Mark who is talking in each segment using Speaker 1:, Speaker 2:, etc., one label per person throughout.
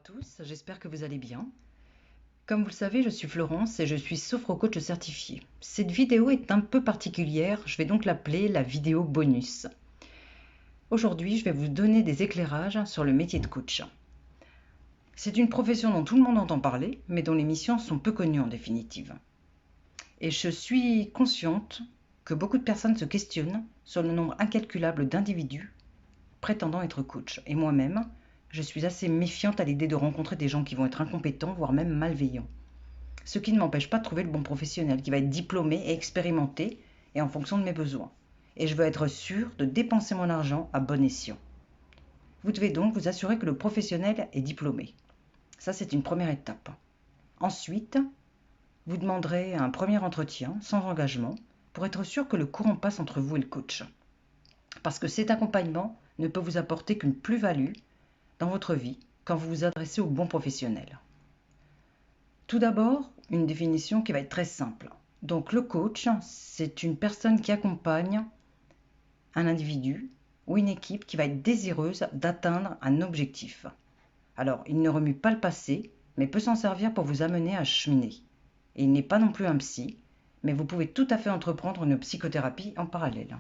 Speaker 1: tous, j'espère que vous allez bien. Comme vous le savez, je suis Florence et je suis sophro-coach certifié. Cette vidéo est un peu particulière, je vais donc l'appeler la vidéo bonus. Aujourd'hui, je vais vous donner des éclairages sur le métier de coach. C'est une profession dont tout le monde entend parler, mais dont les missions sont peu connues en définitive. Et je suis consciente que beaucoup de personnes se questionnent sur le nombre incalculable d'individus prétendant être coach. Et moi-même, je suis assez méfiante à l'idée de rencontrer des gens qui vont être incompétents, voire même malveillants. Ce qui ne m'empêche pas de trouver le bon professionnel, qui va être diplômé et expérimenté, et en fonction de mes besoins. Et je veux être sûre de dépenser mon argent à bon escient. Vous devez donc vous assurer que le professionnel est diplômé. Ça, c'est une première étape. Ensuite, vous demanderez un premier entretien, sans engagement, pour être sûr que le courant passe entre vous et le coach. Parce que cet accompagnement ne peut vous apporter qu'une plus-value dans votre vie quand vous vous adressez au bon professionnel. Tout d'abord, une définition qui va être très simple. Donc le coach, c'est une personne qui accompagne un individu ou une équipe qui va être désireuse d'atteindre un objectif. Alors, il ne remue pas le passé, mais peut s'en servir pour vous amener à cheminer. Et il n'est pas non plus un psy, mais vous pouvez tout à fait entreprendre une psychothérapie en parallèle.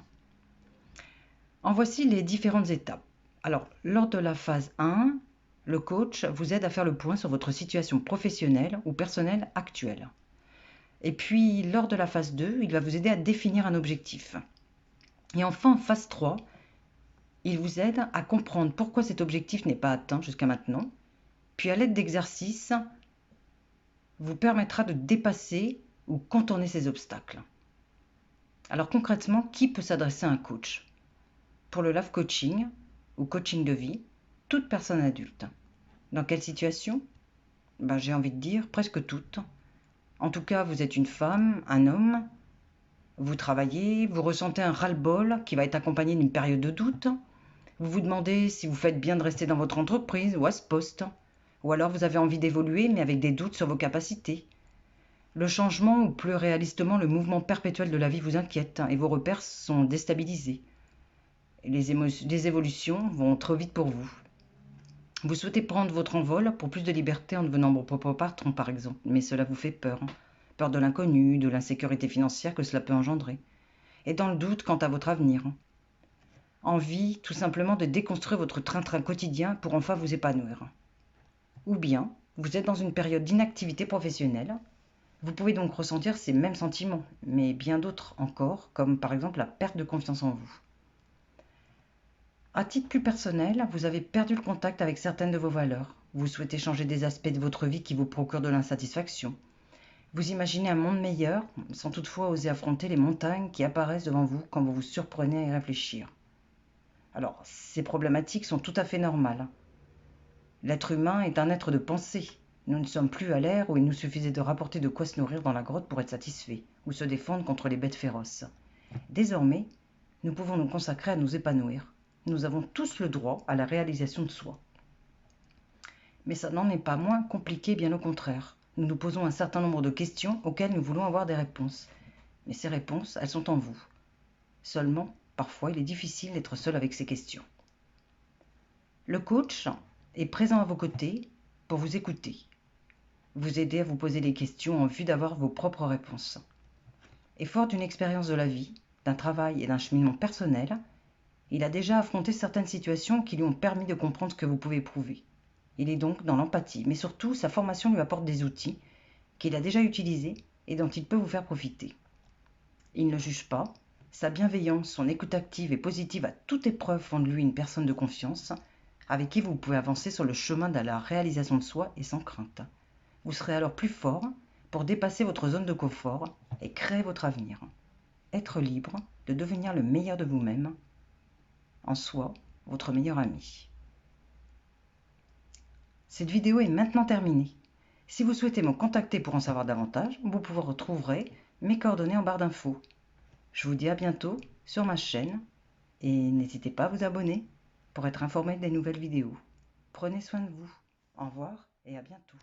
Speaker 1: En voici les différentes étapes. Alors, lors de la phase 1, le coach vous aide à faire le point sur votre situation professionnelle ou personnelle actuelle. Et puis, lors de la phase 2, il va vous aider à définir un objectif. Et enfin, en phase 3, il vous aide à comprendre pourquoi cet objectif n'est pas atteint jusqu'à maintenant. Puis, à l'aide d'exercices, vous permettra de dépasser ou contourner ces obstacles. Alors concrètement, qui peut s'adresser à un coach ? Pour le life coaching ou coaching de vie, toute personne adulte. Dans quelle situation ? J'ai envie de dire presque toutes. En tout cas, vous êtes une femme, un homme, vous travaillez, vous ressentez un ras-le-bol qui va être accompagné d'une période de doute. Vous vous demandez si vous faites bien de rester dans votre entreprise ou à ce poste. Ou alors vous avez envie d'évoluer mais avec des doutes sur vos capacités. Le changement ou plus réalistement le mouvement perpétuel de la vie vous inquiète et vos repères sont déstabilisés. Les évolutions vont trop vite pour vous. Vous souhaitez prendre votre envol pour plus de liberté en devenant vos propres patrons par exemple, mais cela vous fait peur. Peur de l'inconnu, de l'insécurité financière que cela peut engendrer. Et dans le doute quant à votre avenir. Envie tout simplement de déconstruire votre train-train quotidien pour enfin vous épanouir. Ou bien, vous êtes dans une période d'inactivité professionnelle. Vous pouvez donc ressentir ces mêmes sentiments, mais bien d'autres encore, comme par exemple la perte de confiance en vous. À titre plus personnel, vous avez perdu le contact avec certaines de vos valeurs. Vous souhaitez changer des aspects de votre vie qui vous procurent de l'insatisfaction. Vous imaginez un monde meilleur, sans toutefois oser affronter les montagnes qui apparaissent devant vous quand vous vous surprenez à y réfléchir. Alors, ces problématiques sont tout à fait normales. L'être humain est un être de pensée. Nous ne sommes plus à l'ère où il nous suffisait de rapporter de quoi se nourrir dans la grotte pour être satisfait, ou se défendre contre les bêtes féroces. Désormais, nous pouvons nous consacrer à nous épanouir. Nous avons tous le droit à la réalisation de soi. Mais ça n'en est pas moins compliqué, bien au contraire. Nous nous posons un certain nombre de questions auxquelles nous voulons avoir des réponses. Mais ces réponses, elles sont en vous. Seulement, parfois, il est difficile d'être seul avec ces questions. Le coach est présent à vos côtés pour vous écouter, vous aider à vous poser des questions en vue d'avoir vos propres réponses. Et fort d'une expérience de la vie, d'un travail et d'un cheminement personnel, il a déjà affronté certaines situations qui lui ont permis de comprendre ce que vous pouvez éprouver. Il est donc dans l'empathie, mais surtout, sa formation lui apporte des outils qu'il a déjà utilisés et dont il peut vous faire profiter. Il ne juge pas, sa bienveillance, son écoute active et positive à toute épreuve font de lui une personne de confiance, avec qui vous pouvez avancer sur le chemin de la réalisation de soi et sans crainte. Vous serez alors plus fort pour dépasser votre zone de confort et créer votre avenir. Être libre de devenir le meilleur de vous-même, en soi, votre meilleur ami. Cette vidéo est maintenant terminée. Si vous souhaitez me contacter pour en savoir davantage, vous retrouverez mes coordonnées en barre d'infos. Je vous dis à bientôt sur ma chaîne et n'hésitez pas à vous abonner pour être informé des nouvelles vidéos. Prenez soin de vous. Au revoir et à bientôt.